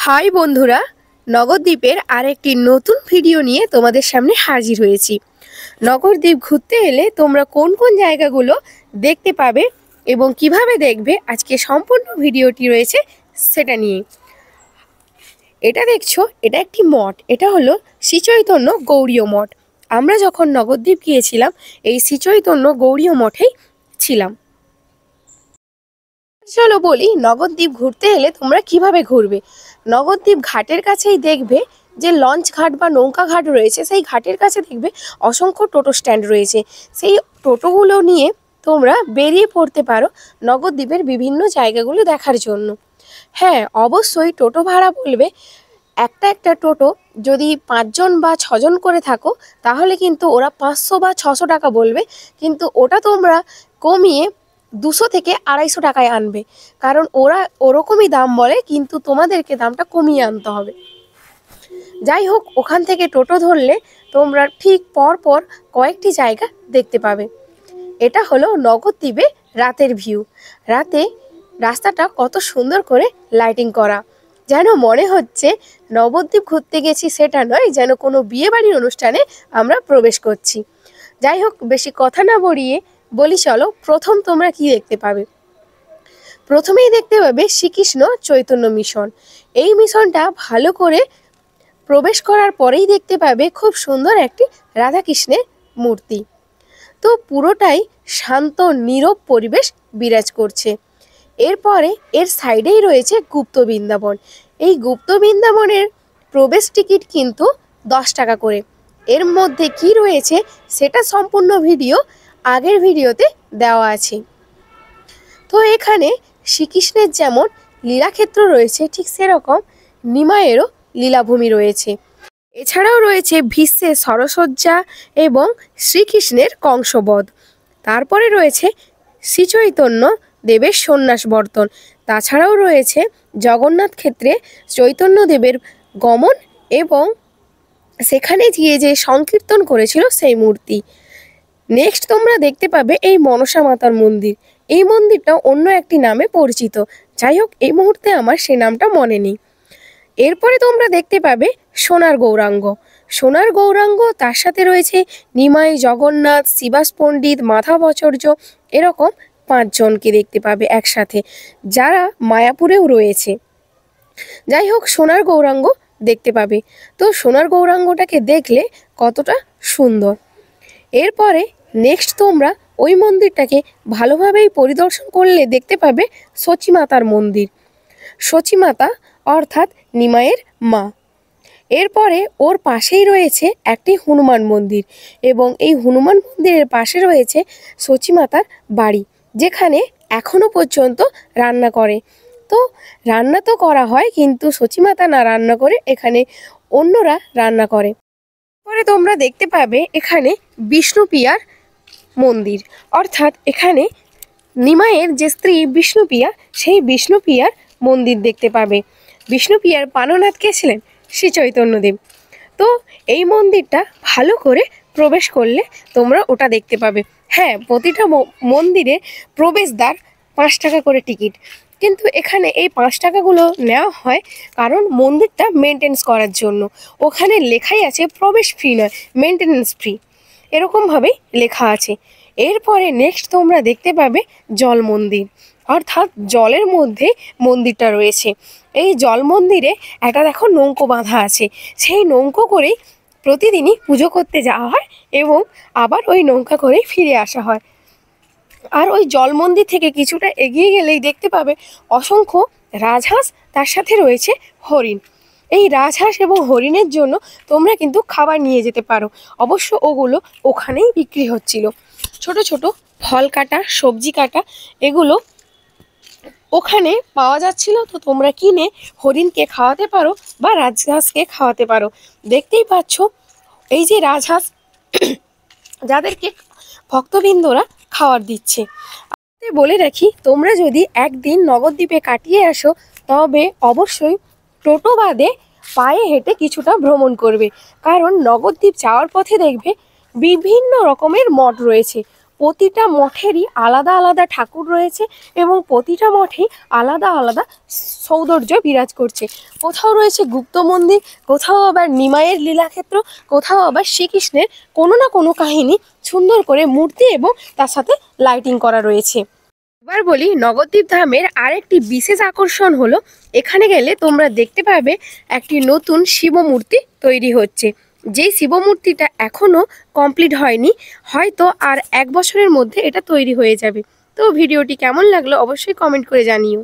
High বন্ধুরা, নগরদ্বীপের আরেকটি নতুন ভিডিও নিয়ে তোমাদের সামনে হাজির হয়েছি। নগরদ্বীপ ঘুরতে এলে তোমরা কোন কোন জায়গাগুলো দেখতে পাবে এবং কিভাবে দেখবে, আজকে সম্পূর্ণ ভিডিওটি রয়েছে সেটা নিয়ে। এটা দেখছো, এটা একটি মঠ। এটা হলো শ্রী চৈতন্য গৌড়ীয় মঠ। আমরা যখন নগরদ্বীপ গিয়েছিলাম এই শ্রী চৈতন্য গৌড়ীয় মঠেই ছিলাম। চলো বলি, নগরদ্বীপ ঘুরতে এলে তোমরা কিভাবে ঘুরবে। নগরদ্বীপ ঘাটের কাছেই দেখবে যে লঞ্চ ঘাট বা নৌকা ঘাট রয়েছে, সেই ঘাটের কাছে দেখবে অসংখ্য টোটো স্ট্যান্ড রয়েছে। সেই টোটোগুলো নিয়ে তোমরা বেরিয়ে পড়তে পারো নগরদ্বীপের বিভিন্ন জায়গাগুলো দেখার জন্য। হ্যাঁ, অবশ্যই টোটো ভাড়া বলবে। একটা টোটো যদি 5 জন বা 6 জন করে থাকো তাহলে কিন্তু ওরা 500 বা 600 টাকা বলবে, কিন্তু ওটা তোমরা কমিয়ে 200 থেকে 250 টাকায় আনবে, কারণ ওরা ওরকমই দাম বলে, কিন্তু তোমাদেরকে দামটা কমিয়ে আনতে হবে। যাই হোক, ওখান থেকে টোটো ধরলে তোমরা ঠিক পর কয়েকটি জায়গা দেখতে পাবে। এটা হলো নগরদ্বীপে রাতের ভিউ। রাতে রাস্তাটা কত সুন্দর করে লাইটিং করা, যেন মনে হচ্ছে নবদ্বীপ ঘুরতে গেছি সেটা নয়, যেন কোনো বিয়েবাড়ির অনুষ্ঠানে আমরা প্রবেশ করছি। যাই হোক, বেশি কথা না বলিয়ে বলি, চলো প্রথম তোমরা কি দেখতে পাবে। প্রথমেই দেখতে পাবে শ্রীকৃষ্ণ চৈতন্য মিশন। এই মিশনটা ভালো করে প্রবেশ করার পরেই দেখতে পাবে খুব সুন্দর একটি রাধাকৃষ্ণের মূর্তি। তো পুরোটাই শান্ত নীরব পরিবেশ বিরাজ করছে। এরপরে এর সাইডেই রয়েছে গুপ্ত বৃন্দাবন। এই গুপ্ত বৃন্দাবনের প্রবেশ টিকিট কিন্তু 10 টাকা করে। এর মধ্যে কি রয়েছে সেটা সম্পূর্ণ ভিডিও আগের ভিডিওতে দেওয়া আছে। তো এখানে শ্রীকৃষ্ণের যেমন লীলাক্ষেত্র রয়েছে, ঠিক সেরকম নিমায়েরও লীলাভূমি রয়েছে। এছাড়াও রয়েছে ভীষ্মের সরসজ্জা এবং শ্রীকৃষ্ণের কংসবধ। তারপরে রয়েছে শ্রীচৈতন্য দেবের সন্ন্যাস বর্তন। তাছাড়াও রয়েছে জগন্নাথ ক্ষেত্রে চৈতন্যদেবের গমন এবং সেখানে গিয়ে যে সংকীর্তন করেছিল সেই মূর্তি। নেক্সট তোমরা দেখতে পাবে এই মনসা মাতার মন্দির। এই মন্দিরটা অন্য একটি নামে পরিচিত, যাই হোক এই মুহূর্তে আমার সেই নামটা মনে নেই। এরপরে তোমরা দেখতে পাবে সোনার গৌরাঙ্গ। সোনার গৌরাঙ্গ, তার সাথে রয়েছে নিমাই, জগন্নাথ, শিবাস পণ্ডিত, মাধব আচার্য, এরকম 5 জনকে দেখতে পাবে একসাথে, যারা মায়াপুরেও রয়েছে। যাই হোক, সোনার গৌরাঙ্গ দেখতে পাবে। তো সোনার গৌরাঙ্গটাকে দেখলে কতটা সুন্দর। এরপরে নেক্সট তোমরা ওই মন্দিরটাকে ভালোভাবেই পরিদর্শন করলে দেখতে পাবে সচিমাতার মন্দির। সচিমাতা অর্থাৎ নিমাইয়ের মা। এরপরে ওর পাশেই রয়েছে একটি হনুমান মন্দির এবং এই হনুমান মন্দিরের পাশে রয়েছে সচিমাতার বাড়ি, যেখানে এখনো পর্যন্ত রান্না করে। তো রান্না তো করা হয়, কিন্তু সচিমাতা না রান্না করে এখানে অন্যরা রান্না করে। পরে তোমরা দেখতে পাবে এখানে বিষ্ণুপ্রিয়ার মন্দির, অর্থাৎ এখানে নিমাইয়ের যে স্ত্রী বিষ্ণুপ্রিয়া, সেই বিষ্ণুপ্রিয়ার মন্দির দেখতে পাবে। বিষ্ণুপ্রিয়ার পাননাথ কে ছিলেন? শ্রী চৈতন্যদেব। তো এই মন্দিরটা ভালো করে প্রবেশ করলে তোমরা ওটা দেখতে পাবে। হ্যাঁ, প্রতিটা মন্দিরে প্রবেশদ্বার 5 টাকা করে টিকিট, কিন্তু এখানে এই 5 টাকাগুলো নেওয়া হয় কারণ মন্দিরটা মেনটেন্স করার জন্য। ওখানে লেখাই আছে প্রবেশ ফ্রি নয়, মেনটেন্যান্স ফ্রি, এরকমভাবেই লেখা আছে। এরপরে নেক্সট তোমরা দেখতে পাবে জল মন্দির, অর্থাৎ জলের মধ্যে মন্দিরটা রয়েছে। এই জল মন্দিরে একটা দেখো নৌকো বাঁধা আছে, সেই নৌকো করেই প্রতিদিনই পুজো করতে যাওয়া হয় এবং আবার ওই নৌকা করেই ফিরে আসা হয়। আর ওই জল মন্দির থেকে কিছুটা এগিয়ে গেলেই দেখতে পাবে অসংখ্য রাজহাঁস, তার সাথে রয়েছে হরিণ। এই রাজহাঁস এবং হরিণের জন্য তোমরা কিন্তু খাবার নিয়ে যেতে পারো। অবশ্য ওগুলো ওখানেই বিক্রি হচ্ছিল। ছোট ছোট ফল কাটা, সবজি কাটা, এগুলো ওখানে পাওয়া যাচ্ছিল। তো তোমরা কিনে হরিণকে খাওয়াতে পারো বা রাজহাঁসকে খাওয়াতে পারো। দেখতেই পাচ্ছ এই যে রাজহাঁস যাদেরকে ভক্তবৃন্দরা খাবার দিচ্ছে। বলে রাখি, তোমরা যদি একদিন নবদ্বীপে কাটিয়ে আসো তবে অবশ্যই টোটো বাদে পায়ে হেঁটে কিছুটা ভ্রমণ করবে, কারণ নবদ্বীপ যাওয়ার পথে দেখবে বিভিন্ন রকমের মঠ রয়েছে। প্রতিটা মঠেরই আলাদা আলাদা ঠাকুর রয়েছে এবং প্রতিটা মঠেই আলাদা আলাদা সৌন্দর্য বিরাজ করছে। কোথাও রয়েছে গুপ্ত মন্দির, কোথাও আবার নিমাইয়ের লীলাক্ষেত্র, কোথাও আবার শ্রীকৃষ্ণের কোনো না কোনো কাহিনী সুন্দর করে মূর্তি এবং তার সাথে লাইটিং করা রয়েছে। এবার বলি নবদ্বীপ ধামের আরেকটি বিশেষ আকর্ষণ হলো, এখানে গেলে তোমরা দেখতে পাবে একটি নতুন শিব মূর্তি তৈরি হচ্ছে। যেই শিব মূর্তিটা এখনও কমপ্লিট হয়নি, হয়তো আর 1 বছরের মধ্যে এটা তৈরি হয়ে যাবে। তো ভিডিওটি কেমন লাগলো অবশ্যই কমেন্ট করে জানিও।